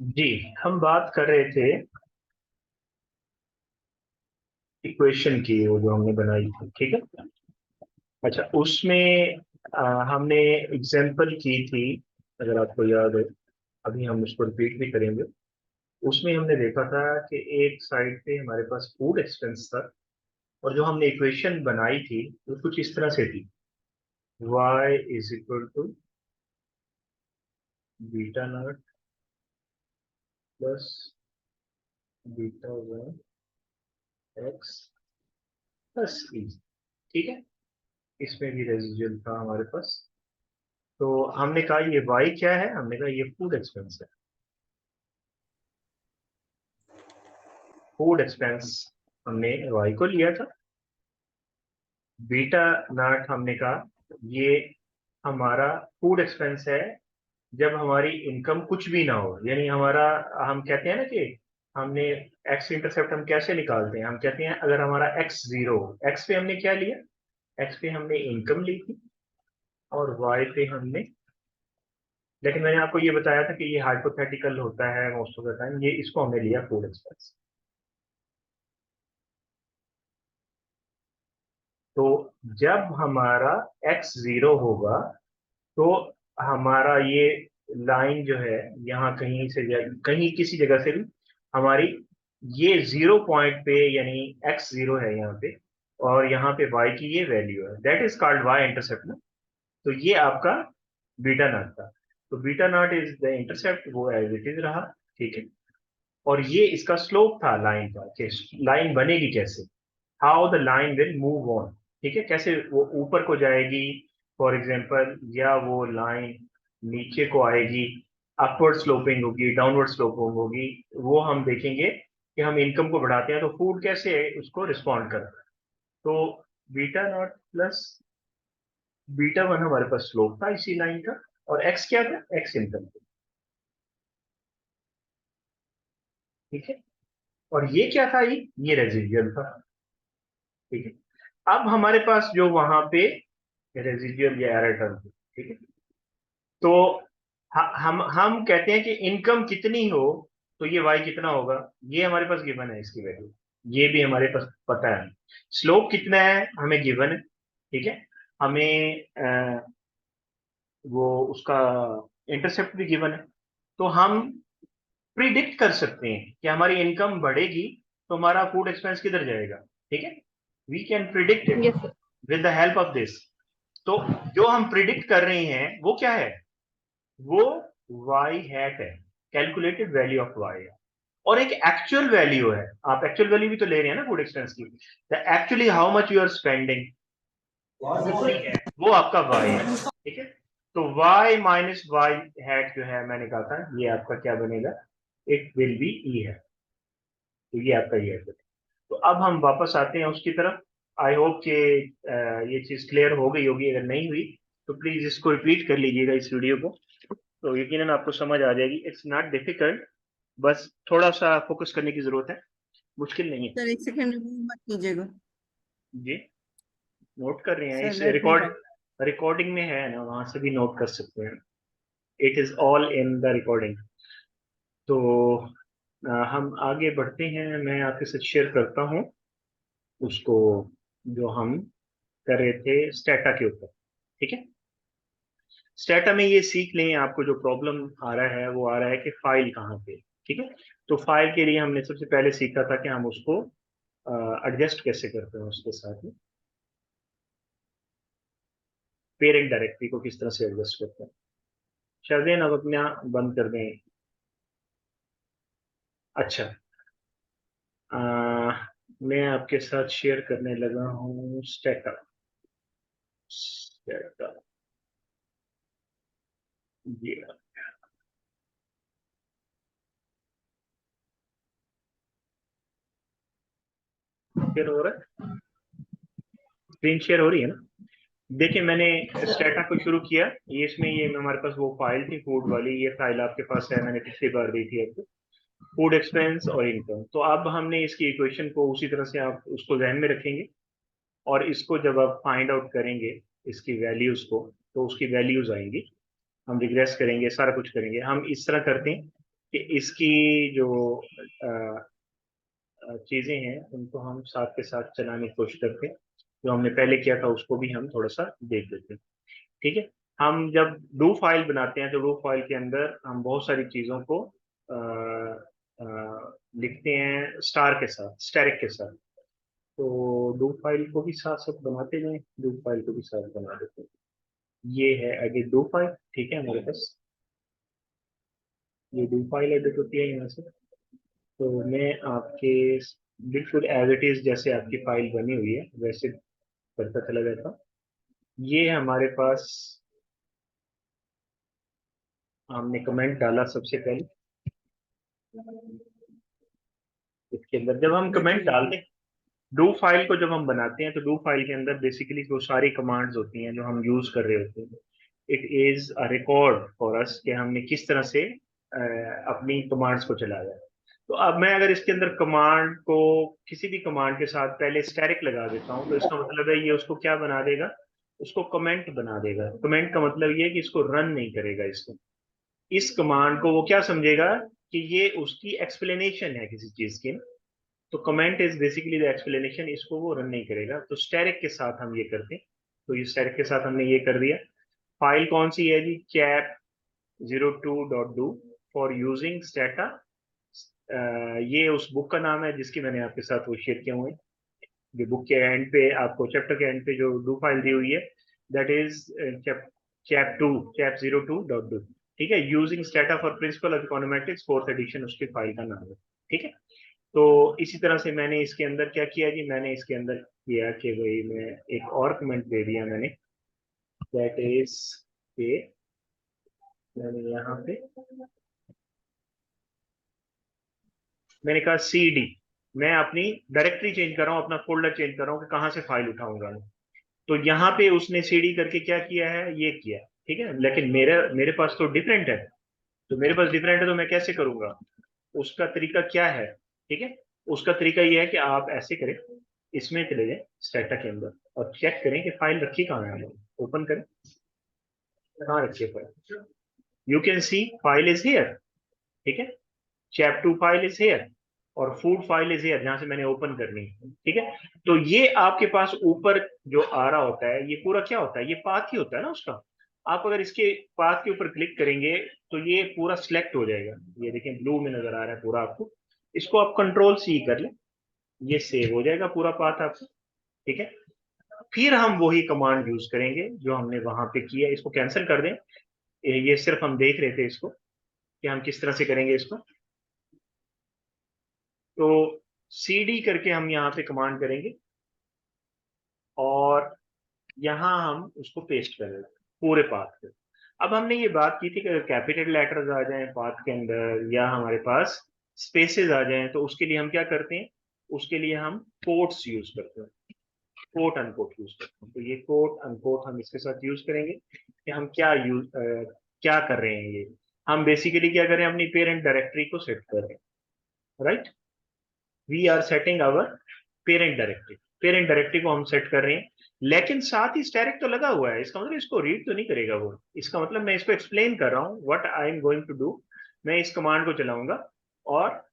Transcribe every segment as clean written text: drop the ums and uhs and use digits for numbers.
जी, हम बात कर रहे थे इक्वेशन की, वो जो हमने बनाई थी, ठीक है। अच्छा, उसमें हमने एग्जाम्पल की थी, अगर आपको याद है। अभी हम उसको रिपीट भी करेंगे। उसमें हमने देखा था कि एक साइड पे हमारे पास फूड एक्सपेंस था, और जो हमने इक्वेशन बनाई थी वो कुछ इस तरह से थी। y is equal to beta not plus beta one x plus e, ठीक है। इसमें भी रेजिजुअल था हमारे पास। तो हमने कहा ये वाई क्या है, हमने कहा ये फूड एक्सपेंस है। फूड एक्सपेंस हमने वाई को लिया था। बीटा नॉट हमने कहा ये हमारा फूड एक्सपेंस है जब हमारी इनकम कुछ भी ना हो, यानी हमारा, हम कहते हैं ना कि हमने एक्स इंटरसेप्ट हम कैसे निकालते हैं, हम कहते हैं अगर हमारा एक्स जीरो, एक्स पे हमने क्या लिया, एक्स पे हमने इनकम ली थी, और वाई पे हमने, लेकिन मैंने आपको ये बताया था कि ये हाइपोथेटिकल होता है मोस्ट ऑफ द टाइम, ये इसको हमने लिया फूड एक्सपेंस। तो जब हमारा एक्स जीरो होगा तो हमारा ये लाइन जो है, यहाँ कहीं से कहीं किसी जगह से भी हमारी ये जीरो पॉइंट पे, यानी एक्स जीरो है यहाँ पे, और यहाँ पे वाई की ये वैल्यू है, that is called Y intercept ना। तो ये आपका बीटा नॉट था। तो beta naught is the intercept, वो एज इट इज रहा, ठीक है। और ये इसका स्लोप था लाइन का, कि लाइन बनेगी कैसे, how the line will move on, ठीक है, कैसे वो ऊपर को जाएगी फॉर एग्जाम्पल, या वो लाइन नीचे को आएगी, अपवर्ड स्लोपिंग होगी, डाउनवर्ड स्लोपिंग होगी। वो हम देखेंगे कि हम इनकम को बढ़ाते हैं तो फूड कैसे उसको रिस्पॉन्ड करता है। तो beta not plus beta one हमारे पास स्लोप था इसी लाइन का, और एक्स क्या था, एक्स इनकम, ठीक है। और ये क्या था, ये रेजिडियल था, ठीक है। अब हमारे पास जो वहां पे रेजिडियल या एरर टर्म, ठीक है। तो हम कहते हैं कि इनकम कितनी हो तो ये वाई कितना होगा, ये हमारे पास गिवन है इसकी वैल्यू, ये भी हमारे पास पता है। स्लोप कितना है हमें गिवन है, ठीक है। हमें वो उसका इंटरसेप्ट भी गिवन है। तो हम प्रिडिक्ट कर सकते हैं कि हमारी इनकम बढ़ेगी तो हमारा फूड एक्सपेंस किधर जाएगा, ठीक है। We can predict it yes sir. With the help of this. तो जो हम प्रिडिक्ट कर रहे हैं वो क्या है, वो y हैट है, कैलकुलेटेड वैल्यू ऑफ y है, और एक एक्चुअल वैल्यू है। आप एक्चुअल वैल्यू भी तो ले रहे हैं ना फूड एक्सपेंस की, actually how much you are spending, कितनी है, वो आपका y है, ठीक है। तो y माइनस वाई हैट जो है, मैंने कहा था ये आपका क्या बनेगा, इट विल बी ई है। तो ये आपका ये है। तो अब हम वापस आते हैं उसकी तरफ। आई होप कि ये चीज क्लियर हो गई होगी, अगर नहीं हुई तो प्लीज इसको रिपीट कर लीजिएगा इस वीडियो को, तो यकीनन आपको समझ आ जाएगी। इट्स नॉट डिफिकल्ट, बस थोड़ा सा फोकस करने की जरूरत है, मुश्किल नहीं है। सर एक सेकंड मत कीजिएगा। जी, नोट कर रहे हैं, सर इस let me record right. Recording में है ना, वहां से भी नोट कर सकते हैं। It is all in the recording. तो हम आगे बढ़ते हैं, मैं आपके साथ शेयर करता हूँ उसको, जो हम कर रहे थे स्टेटा के ऊपर, ठीक है। स्टेटा में ये सीख लें, आपको जो प्रॉब्लम आ रहा है वो आ रहा है कि फाइल कहाँ पे, ठीक है। तो फाइल के लिए हमने सबसे पहले सीखा था कि हम उसको एडजस्ट कैसे करते हैं, उसके साथ में पेरेंट डायरेक्टरी को किस तरह से एडजस्ट करते हैं। शायद अब अपना बंद कर दें। अच्छा, अ, मैं आपके साथ शेयर करने लगा हूँ स्टेटा। स्टेटा, जी, शेयर हो रहा है, स्क्रीन शेयर हो रही है ना। देखिए, मैंने स्टेटा को शुरू किया, ये इसमें ये हमारे पास वो फाइल थी फूड वाली, ये फाइल आपके पास है, मैंने पिछली बार दी थी आपको, फूड एक्सपेंस और इनकम। तो अब हमने इसकी इक्वेशन को उसी तरह से आप उसको ध्यान में रखेंगे, और इसको जब आप फाइंड आउट करेंगे इसकी वैल्यूज को, तो उसकी वैल्यूज आएंगी, हम रिग्रेस करेंगे, सारा कुछ करेंगे। हम इस तरह करते हैं कि इसकी जो चीजें हैं उनको हम साथ के साथ चलाने की कोशिश करते हैं। जो हमने पहले किया था उसको भी हम थोड़ा सा देख लेते हैं। ठीक है। हम जब डू फाइल बनाते हैं तो डू फाइल के अंदर हम बहुत सारी चीजों को अ, लिखते हैं स्टार के साथ, स्टैरिक के साथ। तो डू फाइल को भी साथ साथ बनाते हैं, डू फाइल को भी साथ बना देते हैं। ये है एडिट डू फाइल। ठीक है, हमारे पास ये डू फाइल एडिट होती है यहाँ से। तो मैं आपके बिल्कुल एज इट इज जैसे आपकी फाइल बनी हुई है वैसे करता चला जाता हूँ। ये हमारे पास हमने कमेंट डाला सबसे पहले इसके अंदर। जब हम कमेंट देखिए डालते हैं डू फाइल को, जब हम बनाते हैं तो डू फाइल के अंदर बेसिकली वो सारी कमांड्स होती हैं जो हम यूज कर रहे होते हैं। It is a record for us कि हमने किस तरह से अपनी कमांड्स को चलाया। तो अब मैं अगर इसके अंदर कमांड को किसी भी कमांड के साथ पहले स्टैरिक लगा देता हूँ तो इसका मतलब है ये उसको क्या बना देगा, उसको कमेंट बना देगा। कमेंट का मतलब ये है कि इसको रन नहीं करेगा। इसको, इस कमांड को वो क्या समझेगा कि ये उसकी एक्सप्लेनेशन है किसी चीज की। तो comment is basically the explanation, इसको वो रन नहीं करेगा। तो स्टैरिक के साथ हम ये करते हैं। तो ये स्टैरिक के साथ हमने ये कर दिया। फाइल कौन सी है जी, chap 02.do for using Stata. ये उस बुक का नाम है जिसकी मैंने आपके साथ वो शेयर किया हुआ है। जो बुक के एंड पे आपको, चैप्टर के एंड पे जो डू फाइल दी हुई है, that is chap 2, chap 02.do। ठीक है, using Stata for principle of econometrics, fourth edition उसकी फाइल का नाम है। ठीक है। तो इसी तरह से मैंने इसके अंदर क्या किया जी, मैंने इसके अंदर किया कि भाई मैं एक और कमेंट दे दिया मैंने, दैट इज के मैंने यहाँ पे मैंने कहा सी डी। मैं अपनी डायरेक्टरी चेंज कर रहा हूँ, अपना फोल्डर चेंज कर रहा हूँ कि कहाँ से फाइल उठाऊंगा मैं। तो यहाँ पे उसने सीडी करके क्या किया है, ये किया। ठीक है, लेकिन मेरे मेरे पास तो डिफरेंट है। तो मेरे पास डिफरेंट है तो मैं कैसे करूंगा, उसका तरीका क्या है। ठीक है, उसका तरीका ये है कि आप ऐसे करें, इसमें चले जाएं स्टेटा के अंदर और चेक करें कि फाइल रखी कहाँ है। ओपन करें, कहाँ रखी है file. You can see file is here. ठीक है, चैप 2 फाइल इज हियर और फूड फाइल इज हियर जहां से मैंने ओपन करनी है। ठीक है, तो ये आपके पास ऊपर जो आ रहा होता है ये पूरा क्या होता है, ये पाथ ही होता है ना उसका। आप अगर इसके पाथ के ऊपर क्लिक करेंगे तो ये पूरा सिलेक्ट हो जाएगा। ये देखें ब्लू में नजर आ रहा है पूरा आपको। इसको आप कंट्रोल सी कर लें, ये सेव हो जाएगा पूरा पाथ आपका। ठीक है, फिर हम वही कमांड यूज करेंगे जो हमने वहां पे किया। इसको कैंसिल कर दें, ये सिर्फ हम देख रहे थे इसको कि हम किस तरह से करेंगे इसको। तो सीडी करके हम यहाँ पे कमांड करेंगे और यहाँ हम उसको पेस्ट करेंगे पूरे पाथ पे। अब हमने ये बात की थी कि अगर कैपिटल लेटर्स आ जाएं पाथ के अंदर या हमारे पास स्पेसेस आ जाएं तो उसके लिए हम क्या करते हैं, उसके लिए हम कोट्स यूज करते हैं, कोट अनकोट यूज करते हैं। तो ये कोट अनकोट हम इसके साथ यूज करेंगे कि हम क्या कर रहे हैं। ये हम बेसिकली क्या करें, अपनी पेरेंट डायरेक्टरी को सेट कर रहे हैं। Right, we are setting our parent directory. Parent directory को हम सेट कर रहे हैं, लेकिन साथ ही स्टैरिक तो लगा हुआ है। इसका मतलब इसको रीड तो नहीं करेगा वो। इसका मतलब मैं इसको एक्सप्लेन कर रहा हूँ what I am going to do. मैं इस कमांड को चलाऊंगा और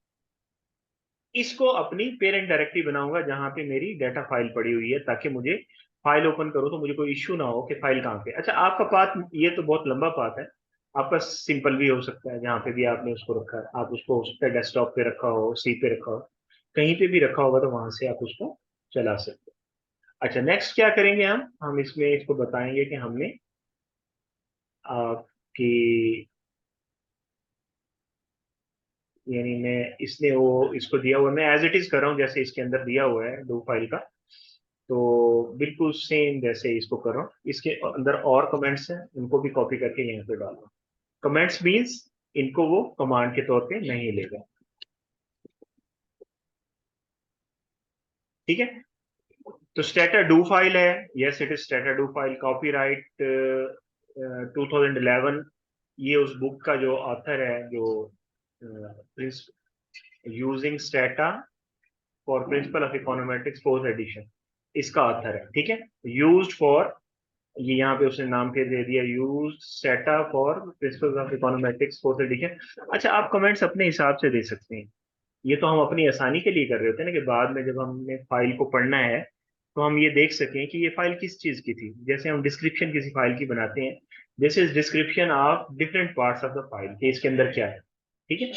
इसको अपनी पेरेंट डायरेक्टरी बनाऊंगा जहां पे मेरी डाटा फाइल पड़ी हुई है, ताकि मुझे फाइल ओपन करो तो मुझे कोई इश्यू ना हो कि फाइल कहाँ पे। अच्छा, आपका पाथ ये तो बहुत लंबा पाथ है। आपका सिंपल भी हो सकता है, जहां पे भी आपने उसको रखा है आप उसको, उस पर डेस्कटॉप पे रखा हो, सी पे रखा हो, कहीं पे भी रखा होगा तो वहां से आप उसको चला सकते हो। अच्छा, नेक्स्ट क्या करेंगे, हम इसमें इसको बताएंगे कि हमने आपकी, यानी मैं इसने वो इसको दिया हुआ, मैं एज इट इज कर रहा हूँ जैसे इसके अंदर दिया हुआ है डू फाइल का। तो बिल्कुल सेम जैसे इसको कर रहा हूँ। इसके अंदर और कमेंट्स हैं, उनको भी कॉपी करके यहाँ पे डाल रहा हूँ। कमेंट्स मीन्स इनको वो कमांड के तौर पे नहीं लेगा। ठीक है, तो स्टेटा डू फाइल है, yes it is Stata do file, copyright 2011। ये उस बुक का जो ऑथर है, जो using Stata for principle of econometrics fourth edition, इसका ऑथर है। ठीक है, यूज्ड फॉर ये यहाँ पे उसने नाम फिर दे दिया, यूज सेटअप और principles of econometrics fourth edition. अच्छा, आप कमेंट्स अपने हिसाब से दे सकते हैं। ये तो हम अपनी आसानी के लिए कर रहे होते हैं ना, कि बाद में जब हमने फाइल को पढ़ना है तो हम ये देख सकें कि ये फाइल किस चीज की थी। जैसे हम डिस्क्रिप्शन किसी फाइल की बनाते हैं, this is description of different parts of the file, कि इसके अंदर क्या है। ठीक है,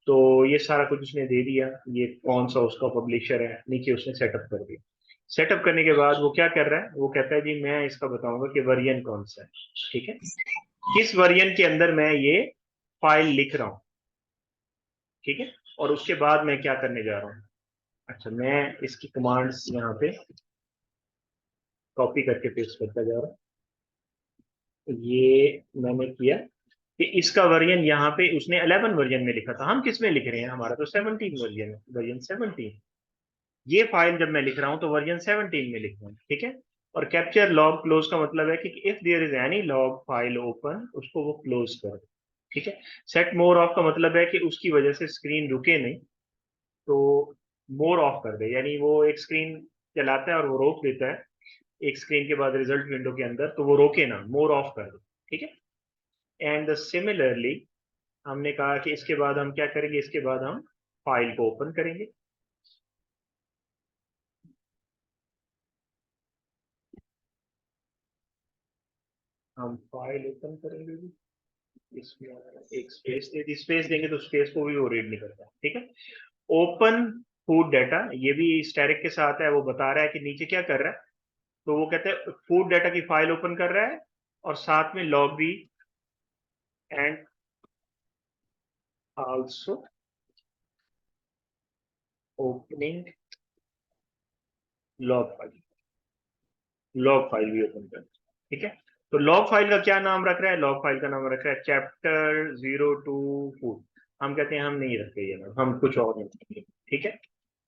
तो ये सारा कुछ उसने दे दिया, ये कौन सा उसका पब्लिशर है, नीचे उसने सेटअप कर दिया। सेटअप करने के बाद वो क्या कर रहा है, वो कहता है जी मैं इसका बताऊंगा कि वर्जन कौन सा है। ठीक है, किस वर्जन के अंदर मैं ये फाइल लिख रहा हूँ। ठीक है, और उसके बाद मैं क्या करने जा रहा हूँ। अच्छा, मैं इसकी कमांड्स यहाँ पे कॉपी करके पेस्ट करता जा रहा हूँ। ये मैंने किया कि इसका वर्जन यहाँ पे उसने 11 वर्जन में लिखा था, हम किस में लिख रहे हैं, हमारा तो 17 वर्जन है, वर्जन 17। ये फाइल जब मैं लिख रहा हूँ तो वर्जन 17 में लिख रहा हूँ। ठीक है, और कैप्चर लॉग क्लोज का मतलब है कि if there is any log file open, उसको वो क्लोज कर दे। ठीक है, सेट मोर ऑफ का मतलब है कि उसकी वजह से स्क्रीन रुके नहीं, तो मोर ऑफ कर दे, यानी वो एक स्क्रीन चलाता है और वो रोक देता है एक स्क्रीन के बाद रिजल्ट विंडो के अंदर, तो वो रोके ना, मोर ऑफ कर दे। ठीक है, एंड सिमिलरली हमने कहा कि इसके बाद हम क्या करेंगे, इसके बाद हम फाइल को ओपन करेंगे। हम फाइल ओपन करेंगे, इसमें एक स्पेस दे दी, स्पेस देंगे तो स्पेस को भी वो रीड नहीं करता। ठीक है, ओपन फूड डाटा, ये भी स्टैरिक के साथ है, वो बता रहा है कि नीचे क्या कर रहा है। तो वो कहते हैं फूड डाटा की फाइल ओपन कर रहा है और साथ में लॉग भी, and also opening log file, log file भी ओपन कर। ठीक है, तो लॉग फाइल का क्या नाम रख रहा है, लॉग फाइल का नाम रख रहा है chapter 02 फूड। हम कहते हैं हम नहीं रखते ये नाम, हम कुछ और रखेंगे। ठीक है,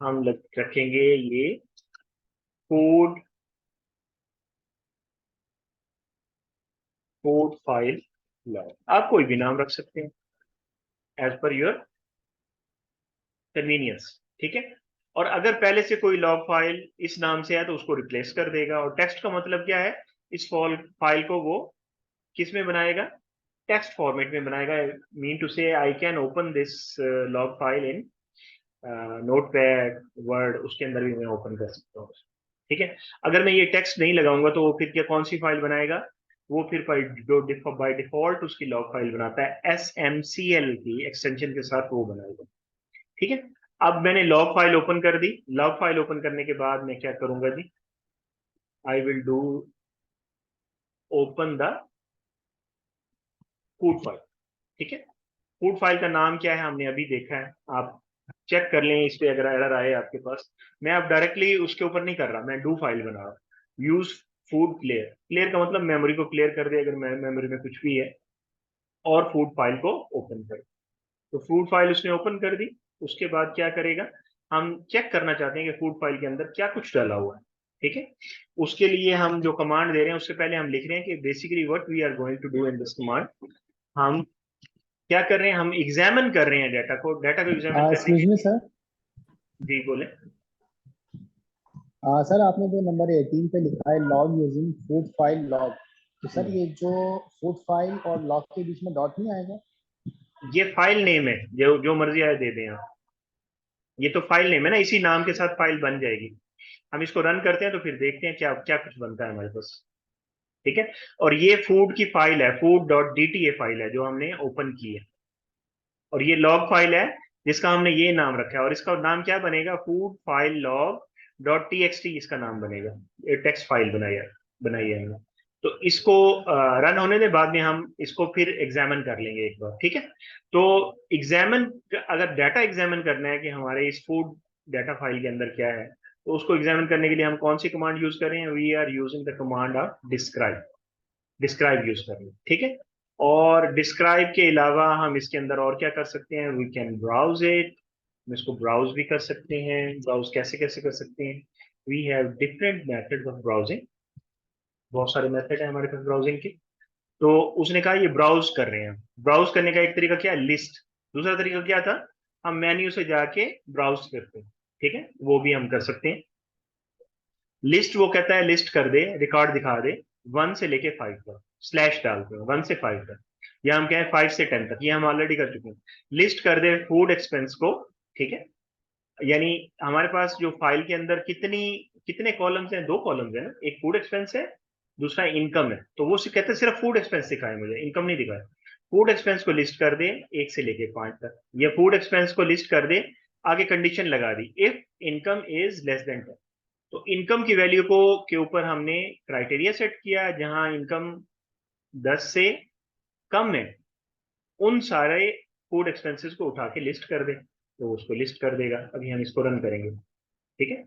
हम रखेंगे ये फूड, फूड फाइल लॉग। आप कोई भी नाम रख सकते हैं एज पर योर कन्वीनियंस। ठीक है, और अगर पहले से कोई लॉग फाइल इस नाम से है तो उसको रिप्लेस कर देगा। और टेक्स्ट का मतलब क्या है, इस फाइल को वो किस में बनाएगा, टेक्स्ट फॉर्मेट में बनाएगा। मीन टू से I can open this log file in notepad word, उसके अंदर भी मैं ओपन कर सकता हूँ। ठीक है, अगर मैं ये टेक्स्ट नहीं लगाऊंगा तो वो फिर क्या, कौन सी फाइल बनाएगा, वो फिर बाय डिफॉल्ट उसकी लॉग फाइल बनाता है, SMCL की एक्सटेंशन के साथ वो बनाएगा। ठीक है, अब मैंने लॉग फाइल ओपन कर दी। लॉग फाइल ओपन करने के बाद मैं क्या करूंगा जी, I will do open the food file. ठीक है, फूड फाइल का नाम क्या है हमने अभी देखा है, आप चेक कर लें इस पे अगर एरर आए आपके पास। मैं अब डायरेक्टली उसके ऊपर नहीं कर रहा, मैं डू फाइल बना रहा हूँ। यूज फूड क्लियर, क्लियर का मतलब मेमोरी को क्लियर कर दे अगर मेमोरी में कुछ भी है, और फूड फाइल को ओपन कर। तो फूड फाइल उसने ओपन कर दी। उसके बाद क्या करेगा, हम चेक करना चाहते हैं कि फूड फाइल के अंदर क्या कुछ डाला हुआ है। ठीक है, उसके लिए हम जो कमांड दे रहे हैं उससे पहले हम लिख रहे हैं कि basically what we are going to do in this command. हम क्या कर रहे हैं, हम एग्जामिन कर रहे हैं डाटा को, डाटा को एग्जामिन करने एक्सक्यूज के। मी सर। जी बोले। सर आपने जो नंबर 18 पे लिखा है log using food file log, तो सर ये जो फूड फाइल और लॉग के बीच में डॉट नहीं आएगा? ये फाइल नेम है, जो जो मर्जी आए दे दें आप। ये तो फाइल नेम है ना, इसी नाम के साथ फाइल बन जाएगी। हम इसको रन करते हैं तो फिर देखते हैं क्या क्या कुछ बनता है हमारे पास। ठीक है, और ये फूड की फाइल है, food.dta फाइल है जो हमने ओपन की है। और ये लॉग फाइल है जिसका हमने ये नाम रखा है, और इसका नाम क्या बनेगा, food file log dot T इसका नाम बनेगा। ये टेक्स्ट फाइल बनाई है हमने। तो इसको रन होने के बाद में हम इसको फिर एग्जामिन कर लेंगे एक बार। ठीक है, तो एग्जामिन, अगर डाटा एग्जामिन करना है कि हमारे इस फूड डाटा फाइल के अंदर क्या है, तो उसको एग्जामिन करने के लिए हम कौन सी कमांड यूज करें, we are using the command of describe. Describe use करें। ठीक है, और डिस्क्राइब के अलावा हम इसके अंदर और क्या कर सकते हैं, वी कैन ब्राउज इट। हम इसको ब्राउज भी कर सकते हैं। ब्राउज कैसे कैसे कर सकते हैं, we have different methods of browsing, बहुत सारे मेथड है हमारे पास ब्राउजिंग के। तो उसने कहा ये ब्राउज कर रहे हैं। ब्राउज करने का एक तरीका क्या है, लिस्ट। दूसरा तरीका क्या था, हम मेन्यू से जाके ब्राउज करते हैं। ठीक है, वो भी हम कर सकते हैं। लिस्ट वो कहता है लिस्ट कर दे, रिकॉर्ड दिखा दे। 1 से लेके 5 तक, स्लैश डालते हैं 1 से 5 तक, या हम कहें 5 से 10 तक, ये हम ऑलरेडी कर चुके हैं। लिस्ट कर दे फूड एक्सपेंस को, ठीक है। यानी हमारे पास जो फाइल के अंदर कितने कॉलम्स हैं, 2 कॉलम्स है ना, एक फूड एक्सपेंस है, दूसरा इनकम है। तो वो कहते हैं सिर्फ फूड एक्सपेंस दिखाए, मुझे इनकम नहीं दिखाए। फूड एक्सपेंस को लिस्ट कर दे 1 से लेके 5 तक, या फूड एक्सपेंस को लिस्ट कर दे, आगे कंडीशन लगा दी if income is less than 10। तो इनकम की वैल्यू को के ऊपर हमने क्राइटेरिया सेट किया, जहां इनकम 10 से कम है, उन सारे फूड एक्सपेंसेस को उठा के लिस्ट कर दे, तो उसको लिस्ट कर देगा। अभी हम इसको रन करेंगे, ठीक है।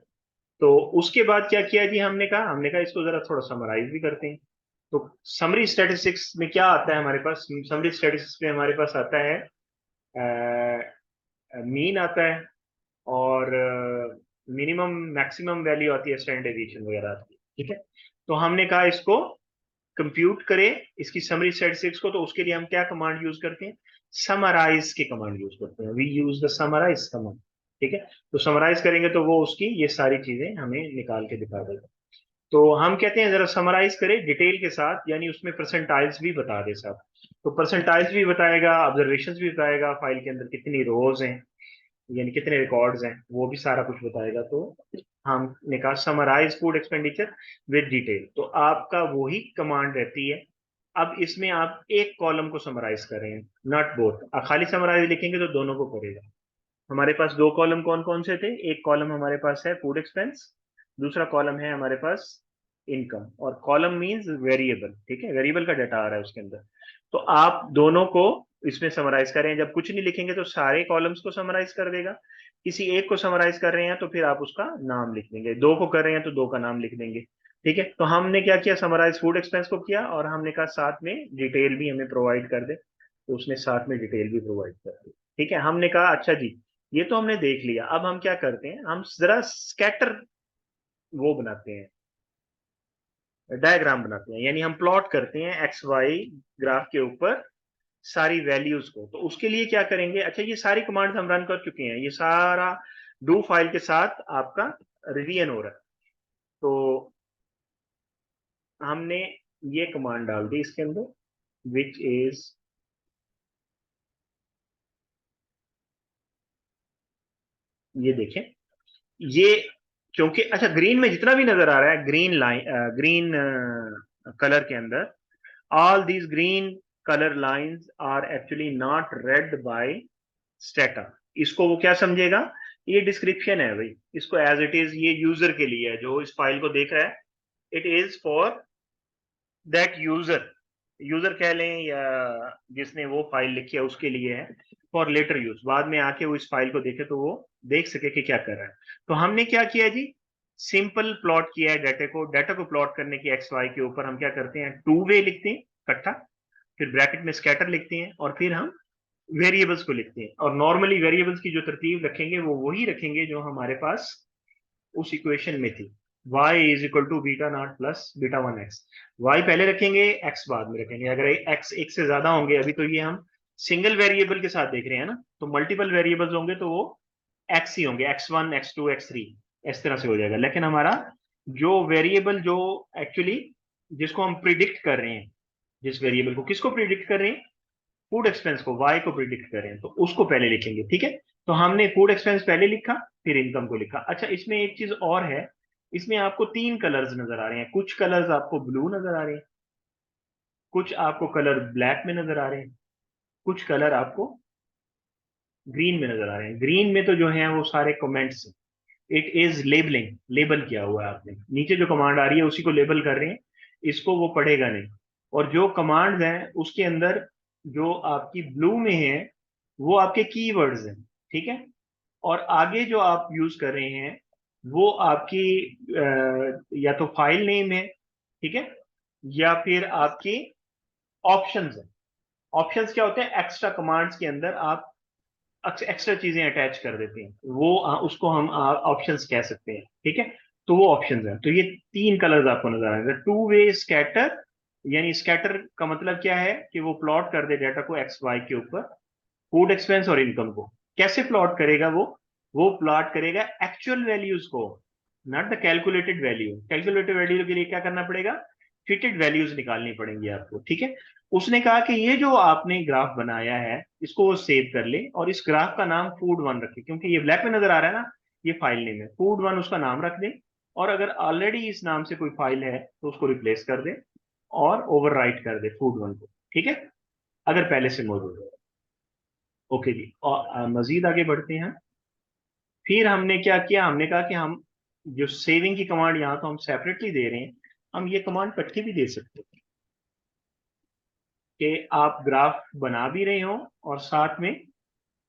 तो उसके बाद क्या किया जी, हमने कहा इसको जरा थोड़ा समराइज भी करते हैं। तो समरी स्टैटिस्टिक्स में क्या आता है हमारे पास, समरी स्टैटिस्टिक्स में हमारे पास आता है मीन आता है, और मिनिमम मैक्सिमम वैल्यू आती है, स्टैंडर्ड डेविएशन वगैरह आती है, ठीक है। तो हमने कहा इसको कंप्यूट करें, इसकी समरी स्टैटिस्टिक्स को। तो उसके लिए हम क्या कमांड यूज करते हैं, समराइज की कमांड यूज करते हैं, we use the summarize command, ठीक है। तो समराइज करेंगे तो वो उसकी ये सारी चीजें हमें निकाल के दिखा देगा। तो हम कहते हैं जरा समराइज करें डिटेल के साथ, यानी उसमें परसेंटाइल्स भी बता दे साथ। तो परसेंटाइल्स भी बताएगा, ऑब्जर्वेशंस भी बताएगा, फाइल के अंदर कितनी रोज हैं, यानी कितने रिकॉर्ड्स हैं, वो भी सारा कुछ बताएगा। तो हमने कहा summarize food expenditure with detail, तो आपका वही कमांड रहती है। अब इसमें आप एक कॉलम को समराइज कर रहे हैं, नॉट बोथ। खाली समराइज लिखेंगे तो दोनों को करेगा। हमारे पास 2 कॉलम कौन कौन से थे, एक कॉलम हमारे पास है फूड एक्सपेंस, दूसरा कॉलम है हमारे पास इनकम। और कॉलम मींस वेरिएबल, ठीक है, वेरिएबल का डाटा आ रहा है उसके अंदर। तो आप दोनों को इसमें समराइज करें, जब कुछ नहीं लिखेंगे तो सारे कॉलम्स को समराइज कर देगा। किसी एक को समराइज कर रहे हैं तो फिर आप उसका नाम लिख देंगे, 2 को कर रहे हैं तो 2 का नाम लिख देंगे, ठीक है। तो हमने क्या किया, समराइज फूड एक्सपेंस को किया, और हमने कहा साथ में डिटेल भी हमें प्रोवाइड कर दे, तो उसने साथ में डिटेल भी प्रोवाइड कर दी, ठीक है। हमने कहा अच्छा जी, ये तो हमने देख लिया, अब हम क्या करते हैं, हम जरा स्कैटर वो बनाते हैं, डायग्राम बनाते हैं, यानी हम प्लॉट करते हैं एक्स वाई ग्राफ के ऊपर सारी वैल्यूज को। तो उसके लिए क्या करेंगे, अच्छा ये सारी कमांड्स हम रन कर चुके हैं, ये सारा डू फाइल के साथ आपका रिवीजन हो रहा है। तो हमने ये कमांड डाल दी इसके अंदर, विच इज ये देखें, ये क्योंकि अच्छा ग्रीन में जितना भी नजर आ रहा है, ग्रीन लाइन, ग्रीन कलर के अंदर, all these green color lines are actually not read by strata. इसको वो क्या समझेगा, ये डिस्क्रिप्शन है भाई, इसको एज इट इज ये यूजर के लिए है, जो इस फाइल को देख रहा है, it is for that user, user कह लें या जिसने वो फाइल लिखी है उसके लिए है, फॉर लेटर यूज, बाद में आके वो इस फाइल को देखे तो वो देख सके कि क्या कर रहा है। तो हमने क्या किया जी, सिंपल प्लॉट किया है डाटा को प्लॉट करने की एक्स वाई के ऊपर हम क्या करते हैं, 2 वे लिखते हैं इकट्ठा, फिर ब्रैकेट में स्कैटर लिखते हैं, और फिर हम वेरिएबल्स को लिखते हैं। और नॉर्मली वेरिएबल्स की जो तरतीब रखेंगे वो वही रखेंगे जो हमारे पास उस इक्वेशन में थी, y is equal to beta not plus beta 1x। y पहले रखेंगे, x बाद में रखेंगे। अगर x एक से ज्यादा होंगे, अभी तो ये हम सिंगल वेरिएबल के साथ देख रहे हैं ना, तो मल्टीपल वेरिएबल्स होंगे तो वो x ही होंगे, x1 x2 x3, इस तरह से हो जाएगा। लेकिन हमारा जो वेरिएबल जो एक्चुअली जिसको हम प्रिडिक्ट कर रहे हैं, जिस वेरिएबल को किसको प्रिडिक्ट कर रहे हैं, फूड एक्सपेंस को, वाई को प्रिडिक्ट करें, तो उसको पहले लिखेंगे, ठीक है। तो हमने फूड एक्सपेंस पहले लिखा, फिर इनकम को लिखा। अच्छा इसमें एक चीज और है, इसमें आपको 3 कलर्स नजर आ रहे हैं, कुछ कलर्स आपको ब्लू नजर आ रहे हैं, कुछ आपको कलर ब्लैक में नजर आ रहे हैं, कुछ कलर आपको ग्रीन में नजर आ रहे हैं। ग्रीन में तो जो है वो सारे comments, it is labelling, label किया हुआ है आपने, नीचे जो कमांड आ रही है उसी को लेबल कर रहे हैं, इसको वो पढ़ेगा नहीं। और जो कमांड्स हैं उसके अंदर जो आपकी ब्लू में है वो आपके कीवर्ड्स हैं, ठीक है। और आगे जो आप यूज कर रहे हैं वो आपकी या तो फाइल नेम है, ठीक है, या फिर आपकी ऑप्शंस है। ऑप्शंस क्या होते हैं, एक्स्ट्रा कमांड्स के अंदर आप एक्स्ट्रा चीजें अटैच कर देते हैं, वो उसको हम ऑप्शंस कह सकते हैं, ठीक है। तो वो ऑप्शंस हैं। तो ये 3 कलर्स आपको नजर आ रहे हैं, 2 वे स्कैटर, यानी स्कैटर का मतलब क्या है कि वो प्लॉट कर दे डाटा को एक्स वाई के ऊपर, फूड एक्सपेंस और इनकम को। कैसे प्लॉट करेगा वो प्लॉट करेगा एक्चुअल वैल्यूज को, not the calculated value. Calculated value के लिए क्या करना पड़ेगा, फिटेड वैल्यूज निकालनी पड़ेंगी आपको, ठीक है। उसने कहा कि ये जो आपने ग्राफ बनाया है इसको वो सेव कर ले और इस ग्राफ का नाम फूड 1 रखे, क्योंकि ये ब्लैक में नजर आ रहा है ना, ये फाइल नेम है, फूड 1 उसका नाम रख दे। और अगर ऑलरेडी इस नाम से कोई फाइल है तो उसको रिप्लेस कर दे और ओवरराइट कर दे फूड 1 को, ठीक है, अगर पहले से मौजूद है। ओके जी, और मजीद आगे बढ़ते हैं। फिर हमने क्या किया, हमने कहा कि हम जो सेविंग की कमांड यहाँ तो हम सेपरेटली दे रहे हैं, हम ये कमांड इकट्ठी भी दे सकते हैं कि आप ग्राफ बना भी रहे हो और साथ में,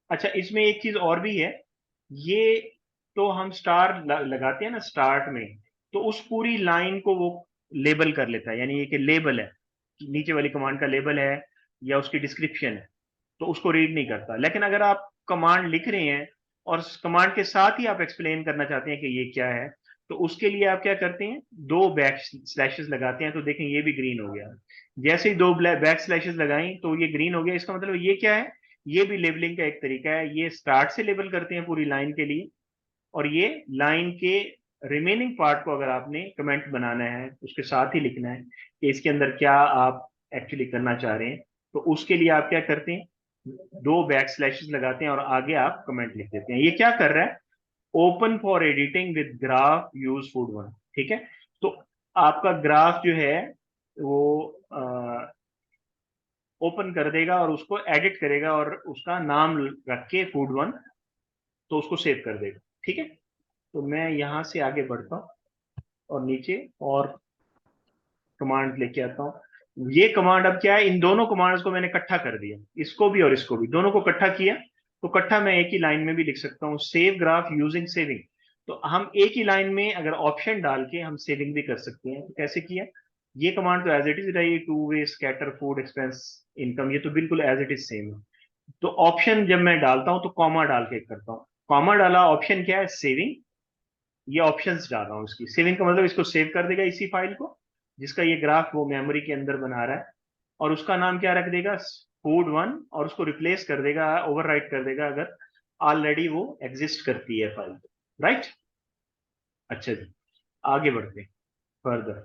अच्छा इसमें एक चीज और भी है, ये तो हम स्टार लगाते हैं ना स्टार्ट में, तो उस पूरी लाइन को वो लेबल कर लेता है, यानी ये कि लेबल है, नीचे वाली कमांड का लेबल है या उसकी डिस्क्रिप्शन है, तो उसको रीड नहीं करता। लेकिन अगर आप कमांड लिख रहे हैं और कमांड के साथ ही आप एक्सप्लेन करना चाहते हैं कि ये क्या है, तो उसके लिए आप क्या करते हैं, दो बैक स्लैशेस लगाते हैं। तो देखें ये भी ग्रीन हो गया, जैसे ही दो बैक स्लैशेस लगाई तो ये ग्रीन हो गया। इसका मतलब ये क्या है, ये भी लेबलिंग का एक तरीका है। ये स्टार्ट से लेबल करते हैं पूरी लाइन के लिए, और ये लाइन के रिमेनिंग पार्ट को अगर आपने कमेंट बनाना है उसके साथ ही लिखना है कि इसके अंदर क्या आप एक्चुअली करना चाह रहे हैं, तो उसके लिए आप क्या करते हैं, दो बैक स्लैशेस लगाते हैं और आगे आप कमेंट लिख देते हैं। ये क्या कर रहा है, open for editing with graph use food 1, ठीक है। तो आपका ग्राफ जो है वो ओपन कर देगा और उसको एडिट करेगा और उसका नाम रख के फूड 1, तो उसको सेव कर देगा, ठीक है। तो मैं यहां से आगे बढ़ता हूँ और नीचे और कमांड लेके आता हूँ। ये कमांड अब क्या है, इन दोनों कमांड्स को मैंने इकट्ठा कर दिया, इसको भी और इसको भी, दोनों को इकट्ठा किया। तो इकट्ठा मैं एक ही लाइन में भी लिख सकता हूँ, सेव ग्राफ यूजिंग सेविंग। तो हम एक ही लाइन में अगर ऑप्शन डाल के हम सेविंग भी कर सकते हैं। तो कैसे किया, ये कमांड तो एज इट इज रही, two way scatter food expense income, ये तो बिल्कुल एज इट इज सेम है। तो ऑप्शन जब मैं डालता हूं तो कॉमा डाल के करता हूं, कॉमा डाला, ऑप्शन क्या है, सेविंग, ये ऑप्शंस डाल रहा हूँ इसकी। सेविंग का मतलब इसको सेव कर देगा इसी फाइल को जिसका ये ग्राफ वो मेमोरी के अंदर बना रहा है, और उसका नाम क्या रख देगा, फूड 1, और उसको रिप्लेस कर देगा, ओवरराइट कर देगा अगर ऑलरेडी वो एग्जिस्ट करती है फाइल, राइट। अच्छा जी, आगे बढ़ते हैं फर्दर।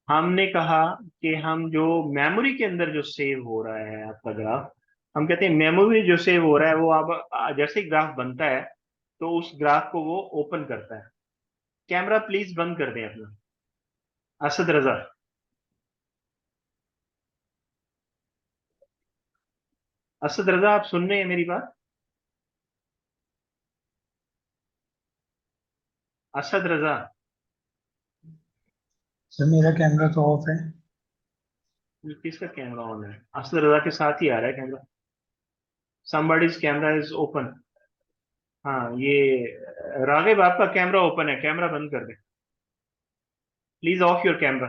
हमने कहा कि हम जो मेमोरी के अंदर जो सेव हो रहा है आपका ग्राफ, हम कहते हैं मेमोरी जो सेव हो रहा है वो आप जैसे ही ग्राफ बनता है तो उस ग्राफ को वो ओपन करता है। कैमरा प्लीज बंद कर दें अपना, असद रजा। असद रजा आप सुन रहे हैं मेरी बात, असद रजा। सर मेरा कैमरा तो ऑफ है। ये किसका कैमरा ऑन है, असद रजा के साथ ही आ रहा है camera, somebody's camera is open. हाँ ये रागिब आपका कैमरा ओपन है, कैमरा बंद कर दें please, off your camera,